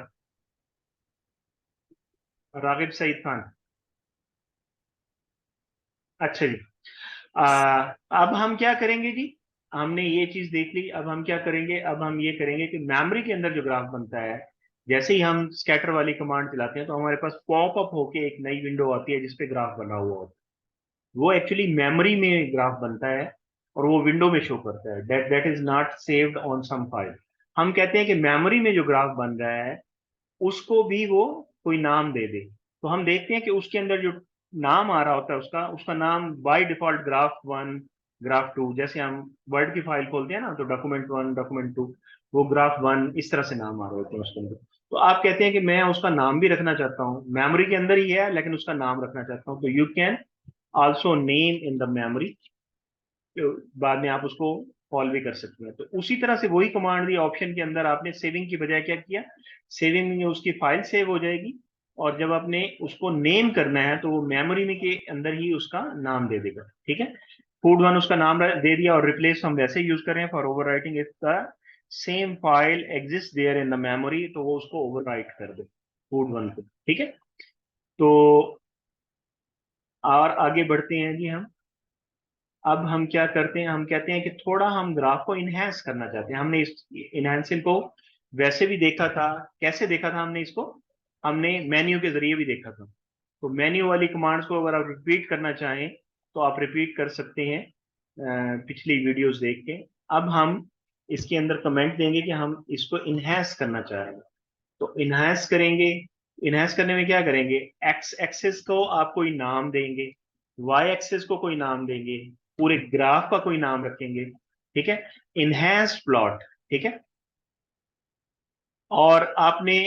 Ragib Saeed Khan. अच्छा जी, अब हम क्या करेंगे जी, हमने ये चीज देख ली, अब हम क्या करेंगे, अब हम ये करेंगे कि मेमोरी के अंदर जो ग्राफ बनता है, जैसे ही हम स्कैटर वाली कमांड चलाते हैं तो हमारे पास पॉप अप होके एक नई विंडो आती है जिसपे ग्राफ बना हुआ होता है। वो एक्चुअली मेमोरी में ग्राफ बनता है और वो विंडो में शो करता है, that is not saved on some file. हम कहते हैं कि मेमोरी में जो ग्राफ बन रहा है उसको भी वो कोई नाम दे दे। तो हम देखते हैं कि उसके अंदर जो नाम आ रहा होता है उसका उसका नाम बाय डिफॉल्ट ग्राफ 1, ग्राफ 2, जैसे हम वर्ड की फाइल खोलते हैं ना तो डॉक्यूमेंट 1, डॉक्यूमेंट 2, वो ग्राफ 1 इस तरह से नाम आ रहे होते हैं उसके अंदर। तो आप कहते हैं कि मैं उसका नाम भी रखना चाहता हूँ, मेमोरी के अंदर ही है लेकिन उसका नाम रखना चाहता हूँ, तो you can also name in the memory, बाद में आप उसको कॉल भी कर सकते हैं। तो उसी तरह से वही कमांड दी ऑप्शन के अंदर, आपने सेविंग की बजाय क्या किया, सेविंग में उसकी फाइल सेव हो जाएगी और जब आपने उसको नेम करना है तो वो मेमोरी में के अंदर ही उसका नाम दे देगा, ठीक है। फूड 1 उसका नाम दे दिया, और रिप्लेस हम वैसे यूज कर रहे हैं for overwriting, if the same file exist there in the memory, तो वो उसको ओवर राइट कर दे फूड 1 को, ठीक है। तो और आगे बढ़ते हैं जी हम। अब हम क्या करते हैं, हम कहते हैं कि थोड़ा हम ग्राफ को इनहेंस करना चाहते हैं। हमने इस इनहेंसिंग को वैसे भी देखा था, कैसे देखा था हमने इसको, हमने मेन्यू के जरिए भी देखा था। तो मेन्यू वाली कमांड्स को अगर आप रिपीट करना चाहें तो आप रिपीट कर सकते हैं पिछली वीडियोस देख के। अब हम इसके अंदर कमेंट देंगे कि हम इसको इनहेंस करना चाह रहे हैं। तो इनहेंस करेंगे। इनहेंस करने में क्या करेंगे, एक्स एक्सिस को आप कोई नाम देंगे, वाई एक्सिस को कोई नाम देंगे, पूरे ग्राफ का कोई नाम रखेंगे, ठीक है। इनहेंस प्लॉट, ठीक है। और आपने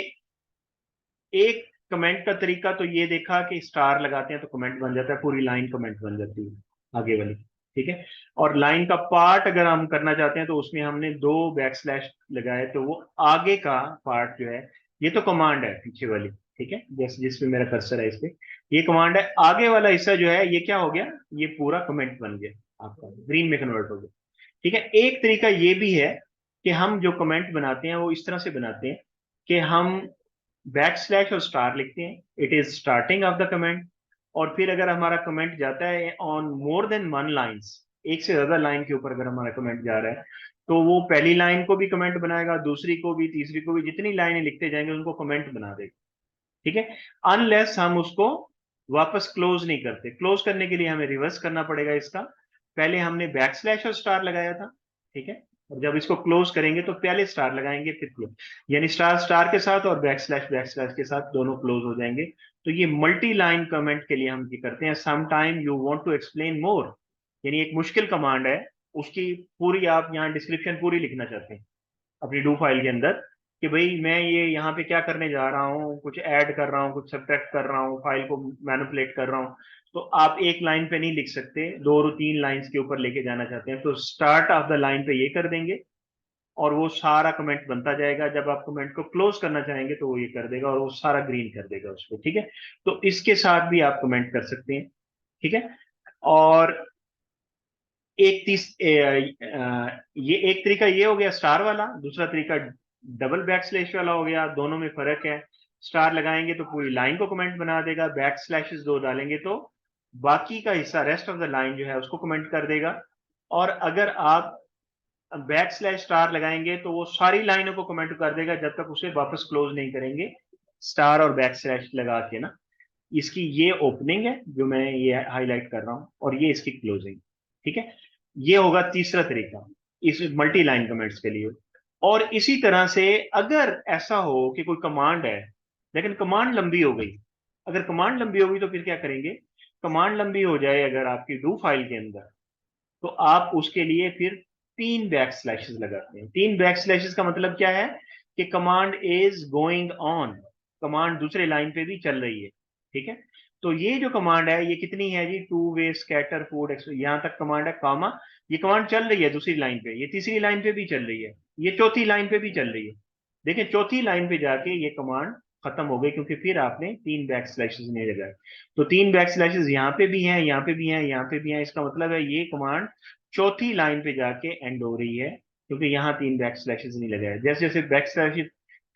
एक कमेंट का तरीका तो ये देखा कि स्टार लगाते हैं तो कमेंट बन जाता है, पूरी लाइन कमेंट बन जाती है आगे वाली, ठीक है। और लाइन का पार्ट अगर हम करना चाहते हैं तो उसमें हमने 2 बैकस्लैश लगाए, तो वो आगे का पार्ट जो है, ये तो कमांड है पीछे वाली, ठीक है, जैसे जिसमें मेरा कर्सर है इस पे, ये कमांड है। आगे वाला हिस्सा जो है ये क्या हो गया, ये पूरा कमेंट बन गया, आपका ग्रीन में कन्वर्ट हो गया, ठीक है। एक तरीका ये भी है कि हम जो कमेंट बनाते हैं वो इस तरह से बनाते हैं कि हम बैकस्लैश और स्टार लिखते हैं, it is starting of the comment. और फिर अगर हमारा कमेंट जाता है ऑन मोर देन 1 लाइन्स, एक से ज्यादा लाइन के ऊपर अगर हमारा कमेंट जा रहा है, तो वो पहली लाइन को भी कमेंट बनाएगा, दूसरी को भी, तीसरी को भी, जितनी लाइनें लिखते जाएंगे उनको कमेंट बना देगा, ठीक है। अनलेस हम उसको वापस क्लोज नहीं करते। क्लोज करने के लिए हमें रिवर्स करना पड़ेगा इसका। पहले हमने बैकस्लैश और स्टार लगाया था, ठीक है, और जब इसको क्लोज करेंगे तो पहले स्टार लगाएंगे फिर क्लोज, यानी स्टार स्टार के साथ और बैकस्लैश के साथ दोनों क्लोज हो जाएंगे। तो ये मल्टी लाइन कमेंट के लिए हम ये करते हैं। Some time you want to explain more, यानी एक मुश्किल कमांड है, उसकी पूरी आप यहाँ डिस्क्रिप्शन पूरी लिखना चाहते हैं अपनी डू फाइल के अंदर, कि भाई मैं ये यहाँ पे क्या करने जा रहा हूँ, कुछ ऐड कर रहा हूँ, कुछ सब्ट्रैक्ट कर रहा हूँ, फाइल को मैनिपुलेट कर रहा हूँ। तो आप एक लाइन पे नहीं लिख सकते, 2 और 3 लाइंस के ऊपर लेके जाना चाहते हैं तो स्टार्ट ऑफ द लाइन पे ये कर देंगे और वो सारा कमेंट बनता जाएगा। जब आप कमेंट को क्लोज करना चाहेंगे तो वो ये कर देगा और वो सारा ग्रीन कर देगा उसको, ठीक है। तो इसके साथ भी आप कमेंट कर सकते हैं, ठीक है। और एक ये एक तरीका ये हो गया स्टार वाला, दूसरा तरीका डबल बैक स्लैश वाला हो गया। दोनों में फर्क है, स्टार लगाएंगे तो पूरी लाइन को कमेंट बना देगा, बैक स्लैशेस 2 डालेंगे तो बाकी का हिस्सा, रेस्ट ऑफ द लाइन जो है उसको कमेंट कर देगा। और अगर आप बैक स्लैश स्टार लगाएंगे तो वो सारी लाइनों को कमेंट कर देगा जब तक उसे वापस क्लोज नहीं करेंगे, स्टार और बैक स्लैश लगा के ना। इसकी ये ओपनिंग है जो मैं ये हाईलाइट कर रहा हूं, और ये इसकी क्लोजिंग, ठीक है। ये होगा तीसरा तरीका इस मल्टी लाइन कमेंट्स के लिए। और इसी तरह से अगर ऐसा हो कि कोई कमांड है लेकिन कमांड लंबी हो गई, अगर कमांड लंबी हो गई तो फिर क्या करेंगे, कमांड लंबी हो जाए अगर आपकी डू फाइल के अंदर, तो आप उसके लिए फिर 3 बैक स्लैशेस लगाते हैं। 3 बैक स्लैशेस का मतलब क्या है कि command is going on, command दूसरे लाइन पे भी चल रही है, ठीक है। तो ये जो कमांड है ये कितनी है जी, टू वे स्कैटर फूड यहां तक कमांड है, कामा, ये कमांड चल रही है दूसरी लाइन पे, ये तीसरी लाइन पे भी चल रही है, ये चौथी लाइन पे भी चल रही है। देखिए चौथी लाइन पे जाके ये कमांड खत्म हो गई क्योंकि फिर आपने 3 बैक स्लैशेस नहीं लगाए। तो 3 बैक स्लैशेस यहाँ पे भी हैं, यहाँ पे भी हैं, यहाँ पे भी हैं, इसका मतलब है ये कमांड चौथी लाइन पे जाके एंड हो रही है क्योंकि यहाँ 3 बैक स्लैशेस नहीं लगाए। जैसे जैसे बैक स्लैशेस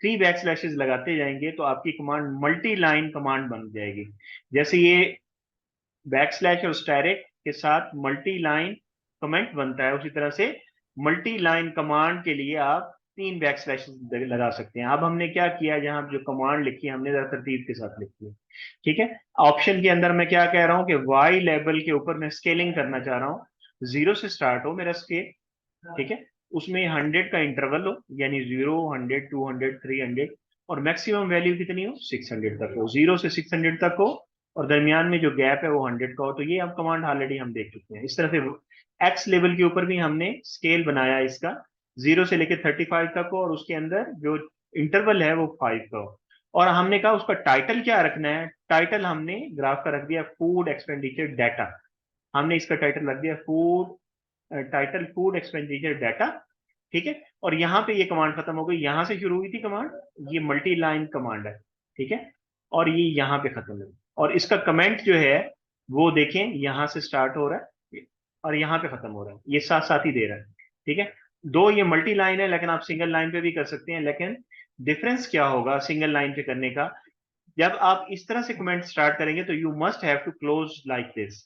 3 बैक स्लैशेस लगाते जाएंगे तो आपकी कमांड मल्टी लाइन कमांड बन जाएगी। जैसे ये बैक स्लैश और स्टैरिक के साथ मल्टी लाइन कमेंट बनता है, उसी तरह से मल्टी लाइन कमांड के लिए आप 3 बैक स्लैश लगा सकते हैं। अब हमने क्या किया, जहां जो कमांड लिखी है हमने जरा तरतीब के साथ लिखी है, ठीक है। ऑप्शन के अंदर मैं क्या कह रहा हूं कि वाई लेवल के ऊपर मैं स्केलिंग करना चाह रहा हूं, 0 से स्टार्ट हो मेरा स्केल, ठीक है। उसमें 100 का इंटरवल हो, यानी 0, 100, 200, 300, और मैक्सिमम वैल्यू कितनी हो, 600 तक हो, 0 से 600 तक हो, और दरमियान में जो गैप है वो 100 का हो। तो ये अब कमांड ऑलरेडी हम देख चुके हैं। इस तरह से एक्स लेवल के ऊपर भी हमने स्केल बनाया इसका, 0 से लेकर 35 तक हो, और उसके अंदर जो इंटरवल है वो 5 का हो। और हमने कहा उसका टाइटल क्या रखना है, टाइटल हमने ग्राफ का रख दिया फूड एक्सपेंडिचर डाटा, हमने इसका टाइटल रख दिया food, title food expenditure data, ठीक है। और यहाँ पे ये कमांड खत्म हो गई, यहां से शुरू हुई थी कमांड, ये मल्टी लाइन कमांड है, ठीक है। और ये यहाँ पे खत्म हुई, और इसका कमेंट जो है वो देखें यहां से स्टार्ट हो रहा है और यहाँ पे खत्म हो रहा है, ये साथ साथ ही दे रहा है, ठीक है। दो ये मल्टी लाइन है लेकिन आप सिंगल लाइन पे भी कर सकते हैं, लेकिन डिफरेंस क्या होगा सिंगल लाइन पे करने का, जब आप इस तरह से कमेंट स्टार्ट करेंगे तो you must have to close like this.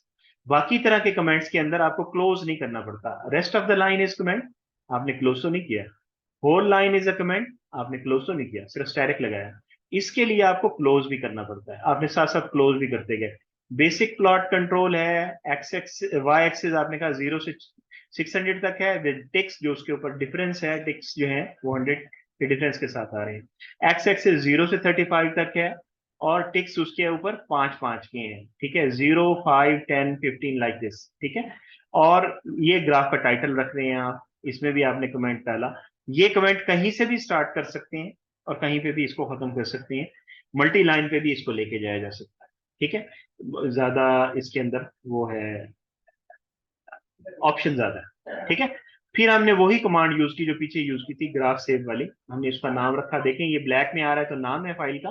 बाकी तरह के कमेंट्स के अंदर आपको क्लोज नहीं करना पड़ता, rest of the line is comment, आपने क्लोज तो नहीं किया, whole line is a comment, आपने क्लोज तो नहीं किया, सिर्फ स्टैटिक लगाया। इसके लिए आपको क्लोज भी करना पड़ता है, आपने साथ साथ क्लोज भी करते गए। बेसिक प्लॉट कंट्रोल है, एक्स एक्स वाई एक्सिस आपने कहा 0 से 600 तक है, विद टिक्स जो उसके ऊपर डिफरेंस है, टिक्स जो है वो 100 ये डिफरेंस के साथ आ रहे हैं। एक्स एक्सिस 0 से 35 तक है और टिक्स उसके ऊपर 5 5 के हैं, ठीक है, 0 5 10 15 लाइक दिस, ठीक है। और ये ग्राफ का टाइटल रख रहे हैं आप, इसमें भी आपने कमेंट डाला। ये कमेंट कहीं से भी स्टार्ट कर सकते हैं और कहीं पे भी इसको खत्म कर सकते हैं, मल्टी लाइन पे भी इसको लेके जाया जा सकता है, ठीक है। ज्यादा इसके अंदर वो है, ऑप्शन ज्यादा है, ठीक है। फिर हमने वही कमांड यूज की जो पीछे यूज की थी, ग्राफ सेव वाली। हमने इसका नाम रखा, देखें ये ब्लैक में आ रहा है तो नाम है फाइल का,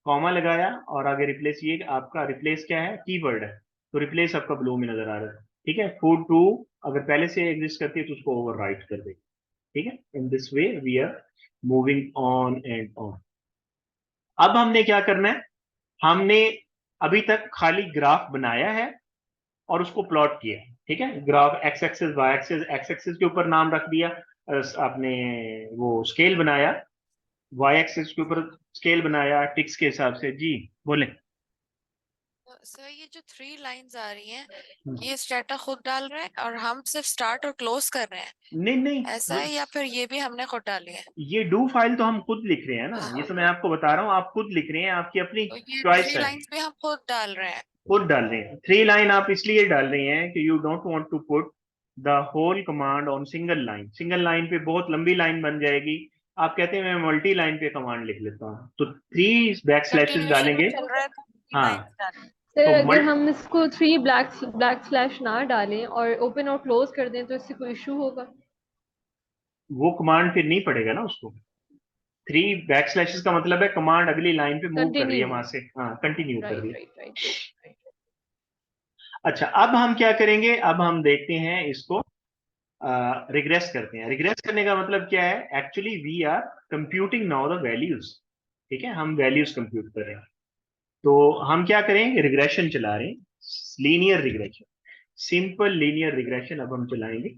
कॉमा लगाया और आगे रिप्लेस, ये आपका रिप्लेस क्या है, कीवर्ड है, तो रिप्लेस आपका ब्लू में नजर आ रहा है, ठीक है। फूड टू अगर पहले से एग्जिस्ट करती है तो उसको ओवरराइट कर देगी, ठीक है। In this way we are moving on and on. अब हमने क्या करना है, हमने अभी तक खाली ग्राफ बनाया है और उसको प्लॉट किया, ठीक है। Graph X axis Y axis, X axis के ऊपर नाम रख दिया, आपने वो स्केल बनाया, वाई एक्सिस के ऊपर स्केल बनाया टिक्स के हिसाब से। जी बोले। सर ये जो 3 लाइंस आ रही हैं, ये स्टेटा खुद डाल रहे हैं और हम सिर्फ स्टार्ट और क्लोज कर रहे हैं, नहीं नहीं, ऐसा है, या फिर ये भी हमने खुद डाली है? ये डू फाइल तो हम खुद लिख रहे हैं ना, ये तो मैं आपको बता रहा हूँ, आप खुद लिख रहे हैं, आपकी अपनी तो ये चॉइस 3 है। लाइंस भी हम खुद डाल रहे हैं? खुद डाल रहे हैं, 3 लाइन आप इसलिए डाल रहे हैं कि you don't want to put the whole command on single line. Single line पे बहुत लंबी लाइन बन जाएगी, आप कहते हैं मैं मल्टी लाइन पे कमांड लिख लेता हूँ, तो 3 बैक स्लैशेस कंटिन्यूशन में डालेंगे। चल रहा है तो 3 हाँ, लाइंस डालें। सर तो अगर हम इसको 3 ब्लैक स्लैश ना डालें और ओपन और क्लोज कर दें तो इससे कोई इशू होगा? वो कमांड फिर नहीं पड़ेगा ना उसको। 3 बैक स्लैशेस का मतलब है कमांड अगली लाइन पे मूव कर रही है कंटिन्यू। वहां से, हाँ कंटिन्यू कर रही राइट है। Right right. अच्छा, अब हम क्या करेंगे, अब हम देखते हैं इसको रिग्रेस करते हैं। रिग्रेस करने का मतलब क्या है, actually we are computing now the values, ठीक है, हम वैल्यूज कंप्यूट कर रहे हैं। तो हम क्या करेंगे, रिग्रेशन चला रहे हैं, linear regression, simple linear regression अब हम चलाएंगे।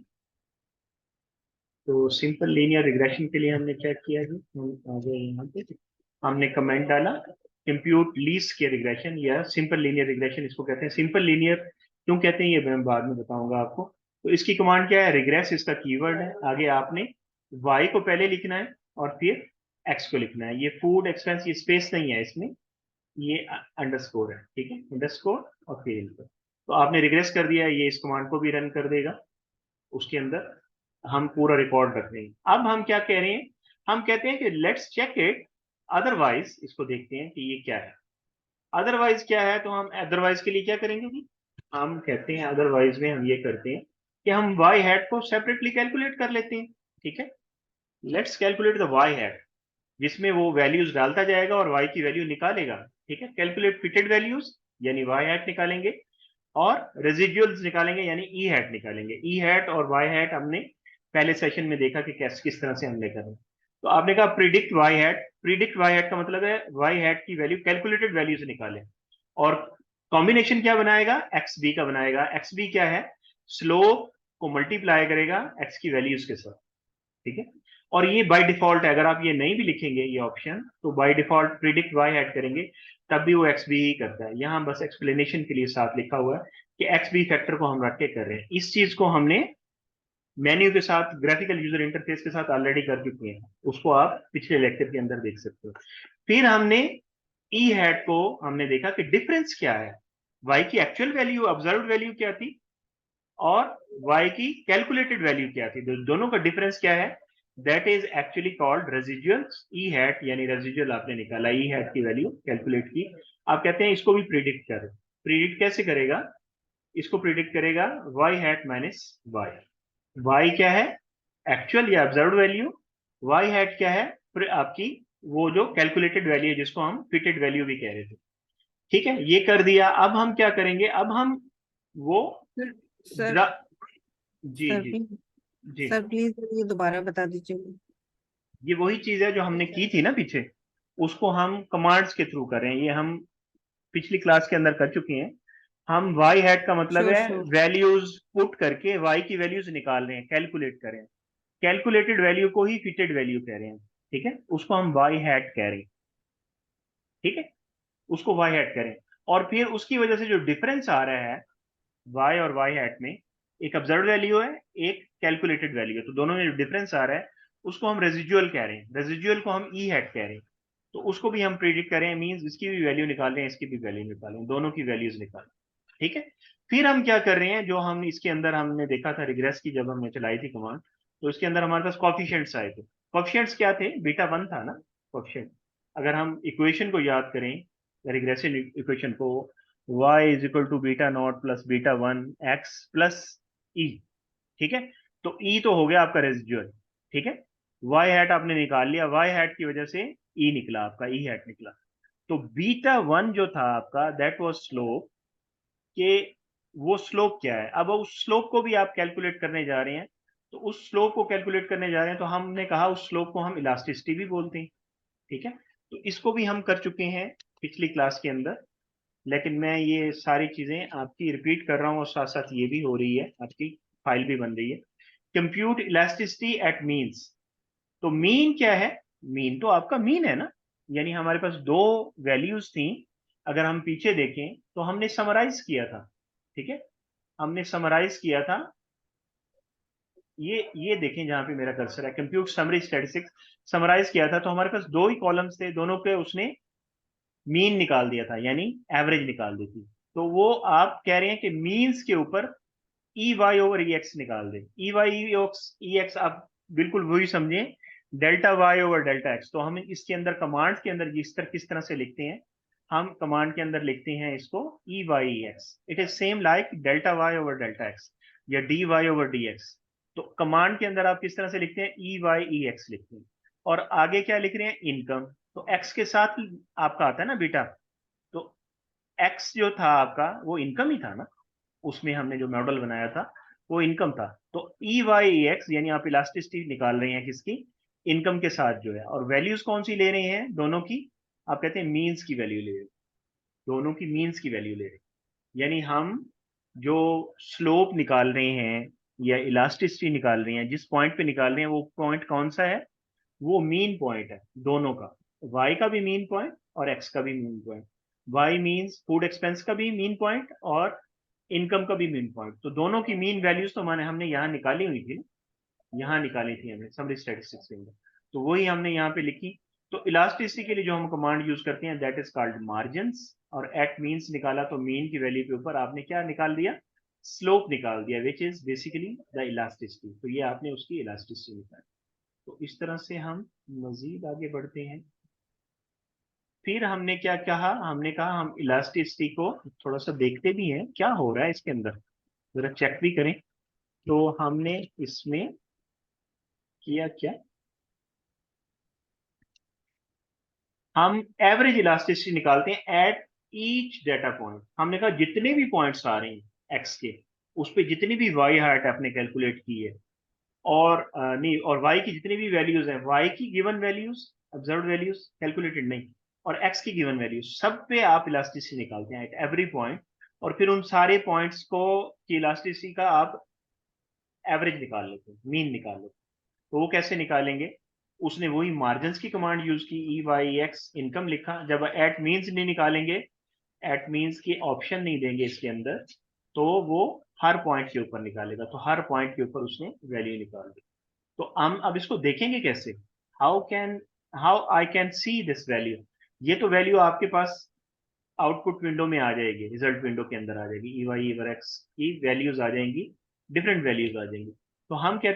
तो सिंपल लीनियर रिग्रेशन के लिए हमने क्या किया जी, हम आ गए यहाँ पे, हमने कमेंट डाला कंप्यूट लीस्ट स्क्वायर रिग्रेशन या सिंपल लीनियर रिग्रेशन, इसको कहते हैं। सिंपल लीनियर क्यों कहते हैं ये मैं बाद में बताऊंगा आपको। तो इसकी कमांड क्या है, रिग्रेस इसका कीवर्ड है, आगे आपने y को पहले लिखना है और फिर x को लिखना है। ये फूड एक्सपेंस, ये स्पेस नहीं है इसमें, ये अंडरस्कोर है, ठीक है, अंडरस्कोर और फिर इनपुट। तो आपने रिग्रेस कर दिया, ये इस कमांड को भी रन कर देगा, उसके अंदर हम पूरा रिकॉर्ड रख रहे हैं। अब हम क्या कह रहे हैं, हम कहते हैं कि लेट्स चेक इट अदरवाइज, इसको देखते हैं कि ये क्या है। अदरवाइज क्या है, तो हम अदरवाइज के लिए क्या करेंगे जी, हम कहते हैं अदरवाइज में हम ये करते हैं कि हम वाई हैट को सेपरेटली कैलकुलेट कर लेते हैं, ठीक है। Let's calculate the Y hat, जिसमें वो वैल्यूज डालता जाएगा और वाई की वैल्यू निकालेगा, ठीक है। कैलकुलेट फिटेड वैल्यूज यानी वाई हैट निकालेंगे और रेजिडुअल्स निकालेंगे यानी ई हैट निकालेंगे। ई हैट और वाई हैट हमने पहले सेशन में देखा कि कैसे किस तरह से हमने करना। तो आपने कहा predict Y hat, predict Y hat का मतलब है वाई हैट की वैल्यू, कैलकुलेटेड वैल्यू से निकालें, और कॉम्बिनेशन क्या बनाएगा, एक्स बी का बनाएगा। एक्स बी क्या है, स्लोप को मल्टीप्लाई करेगा एक्स की वैल्यूज के साथ, ठीक है। और ये बाय डिफॉल्ट है, अगर आप ये नहीं भी लिखेंगे ये ऑप्शन, तो by default predict Y hat करेंगे तब भी वो एक्स बी ही करता है। यहां बस एक्सप्लेनेशन के लिए साथ लिखा हुआ है कि एक्स बी फैक्टर को हम रख के कर रहे हैं। इस चीज को हमने मेन्यू के साथ, ग्राफिकल यूजर इंटरफेस के साथ ऑलरेडी कर चुके हैं, उसको आप पिछले लेक्चर के अंदर देख सकते हो। फिर हमने ई हैट को हमने देखा कि डिफरेंस क्या है, वाई की एक्चुअल वैल्यू, ऑब्जर्व वैल्यू क्या थी और वाई की कैलकुलेटेड वैल्यू क्या थी, दोनों का डिफरेंस क्या है, that is actually called residual. E hat यानी रेजिडुअल आपने निकाला, ई हैट की वैल्यू कैलकुलेट की, आप कहते हैं इसको भी प्रिडिक्ट कर। प्रिडिक्ट कैसे करेगा, इसको प्रिडिक्ट करेगा Y hat minus Y. Y क्या है, एक्चुअल या ऑब्जर्व वैल्यू, वाई हैट क्या है, फिर आपकी वो जो कैलकुलेटेड वैल्यू है जिसको हम फिटेड वैल्यू भी कह रहे थे, ठीक है। ये कर दिया, अब हम क्या करेंगे, अब हम वो sir ji sir ji please, जी, सर प्लीज ये दोबारा बता दीजिए। ये वही चीज है जो हमने की थी ना पीछे, उसको हम कमांड्स के थ्रू कर रहे हैं, ये हम पिछली क्लास के अंदर कर चुके हैं। हम वाई हैट का मतलब श्योर है श्योर। वैल्यूज पुट करके वाई की वैल्यूज निकाल रहे हैं, कैलकुलेट कर रहे हैं। कैलकुलेटेड वैल्यू को ही फिटेड वैल्यू कह रहे हैं, ठीक है, उसको हम वाई हैट कह रहे हैं, ठीक है, उसको वाई हैट करें। और फिर उसकी वजह से जो डिफरेंस आ रहा है वाई और वाई हैट में, एक ऑब्जर्व वैल्यू है, एक कैलकुलेटेड वैल्यू है, तो दोनों में जो डिफरेंस आ रहा है उसको हम रेजिजुअल कह रहे हैं, रेजिजुअल को हम ई हैट कह रहे हैं। तो उसको भी हम प्रिडिक्ट कर रहे हैं, मींस इसकी भी वैल्यू निकाल रहे हैं, इसकी भी वैल्यू निकाल रहे हैं, दोनों की वैल्यूज निकाल रहे हैं। ठीक है, फिर हम क्या कर रहे हैं, जो हम इसके अंदर हमने देखा था रिग्रेस की, जब हमने चलाई थी कमांड, तो इसके अंदर हमारे पास कॉफिशिएंट्स आए थे। कॉफिशिएंट्स क्या थे, बीटा 1 था ना कॉफिशिएंट। अगर हम इक्वेशन को याद करें, रिग्रेसिव इक्वेशन को, y is equal to beta not plus beta 1 x plus e. ठीक है, तो ई तो हो गया आपका रेजिजुअल। ठीक है, y हैट आपने निकाल लिया, y हैट की वजह से ई निकला, आपका ई हैट निकला। तो बीटा 1 जो था आपका, दैट वाज स्लोप के, वो स्लोप क्या है, अब उस स्लोप को भी आप कैलकुलेट करने जा रहे हैं। तो उस स्लोप को कैलकुलेट करने जा रहे हैं, तो हमने कहा उस स्लोप को हम इलास्टिसिटी भी बोलते हैं। ठीक है, तो इसको भी हम कर चुके हैं पिछली क्लास के अंदर, लेकिन मैं ये सारी चीजें आपकी रिपीट कर रहा हूँ, और साथ साथ ये भी हो रही है, आपकी फाइल भी बन रही है। Compute elasticity at means. तो मीन क्या है, मीन तो आपका मीन है ना, यानी हमारे पास दो वैल्यूज थी। अगर हम पीछे देखें तो हमने समराइज किया था। ठीक है, हमने समराइज किया था, ये देखें जहां पे मेरा कर्सर है, कंप्यूट समरी स्टैटिस्टिक्स, समराइज किया था। तो हमारे पास दो ही कॉलम्स थे, दोनों पे उसने मीन निकाल दिया था, यानी एवरेज निकाल दी थी। तो वो आप कह रहे हैं कि मीन्स के ऊपर ई वाई ओवर ई एक्स निकाल दे। ई वाई ई एक्स आप बिल्कुल वही समझें, delta Y over delta X. तो हम इसके अंदर कमांड के अंदर किस तरह से लिखते हैं, हम कमांड के अंदर लिखते हैं इसको e y e x. It is same like delta Y over delta x या d y over d x. तो कमांड के अंदर आप किस तरह से लिखते हैं, ई वाई ई एक्स लिखते हैं। और आगे क्या लिख रहे हैं, इनकम। तो एक्स के साथ आपका आता है ना बीटा, तो एक्स जो था आपका वो इनकम ही था ना, उसमें हमने जो मॉडल बनाया था वो इनकम था। तो ई वाई ई एक्स यानी आप इलास्टिसिटी निकाल रहे हैं किसकी, इनकम के साथ जो है। और वैल्यूज कौन सी ले रहे हैं, दोनों की, आप कहते हैं मीन्स की वैल्यू ले रहे हैं, दोनों की मीन्स की वैल्यू ले रहे हैं। यानी हम जो स्लोप निकाल रहे हैं या इलास्टिसिटी निकाल रहे हैं, जिस पॉइंट पे निकाल रहे हैं, वो पॉइंट कौन सा है, वो मीन पॉइंट है दोनों का, y का भी मीन पॉइंट और x का भी mean point. y means food expense का भी मीन पॉइंट और इनकम का भी मीन पॉइंट। तो दोनों की मीन वैल्यूज तो हमने यहाँ निकाली हुई थी, यहाँ निकाली थी हमने समरी स्टैटिस्टिक्स के अंदर, तो वही हमने यहाँ पे लिखी। तो इलास्टिसिटी के लिए जो हम कमांड यूज करते हैं दैट इज कॉल्ड मार्जिन्स। और एट मीन्स निकाला, तो मीन की वैल्यू के ऊपर आपने क्या निकाल दिया, स्लोप निकाल दिया, which is basically the elasticity. तो ये आपने उसकी इलास्टिसिटी निकाली। तो इस तरह से हम मजीद आगे बढ़ते हैं। फिर हमने क्या कहा, हमने कहा हम इलास्टिसिटी को थोड़ा सा देखते भी हैं क्या हो रहा है इसके अंदर, जरा चेक भी करें। तो हमने इसमें किया क्या, हम एवरेज इलास्टिसिटी निकालते हैं एट ईच डेटा पॉइंट। हमने कहा जितने भी पॉइंट्स आ रहे हैं एक्स के, उस पर जितनी भी वाई हार्ट आपने कैलकुलेट की है, और नहीं, और y की जितनी भी वैल्यूज हैं, y की given values, observed values calculated नहीं, और x की गिवन वैल्यूज, सब पे आप इलास्टिसिटी निकालते हैं एट एवरी पॉइंट। और फिर उन सारे पॉइंट्स को की इलास्टिसिटी का आप एवरेज निकाल लेते हैं, मीन निकाल लेते हैं। तो वो कैसे निकालेंगे, उसने वही मार्जिन की कमांड यूज की, ई वाई एक्स इनकम लिखा। जब एट मीन्स नहीं निकालेंगे, एट मीन्स की ऑप्शन नहीं देंगे इसके अंदर, तो वो हर पॉइंट के ऊपर निकालेगा। तो हर पॉइंट के ऊपर उसने वैल्यू निकाल दी। तो हम अब इसको देखेंगे कैसे, how I can see this value. ये तो वैल्यू आपके पास आउटपुट विंडो में आ जाएगी, रिजल्ट विंडो के अंदर आ जाएगी, ई वाई एक्स की वैल्यूज आ जाएंगी, डिफरेंट वैल्यूज आ जाएंगी। तो हम क्या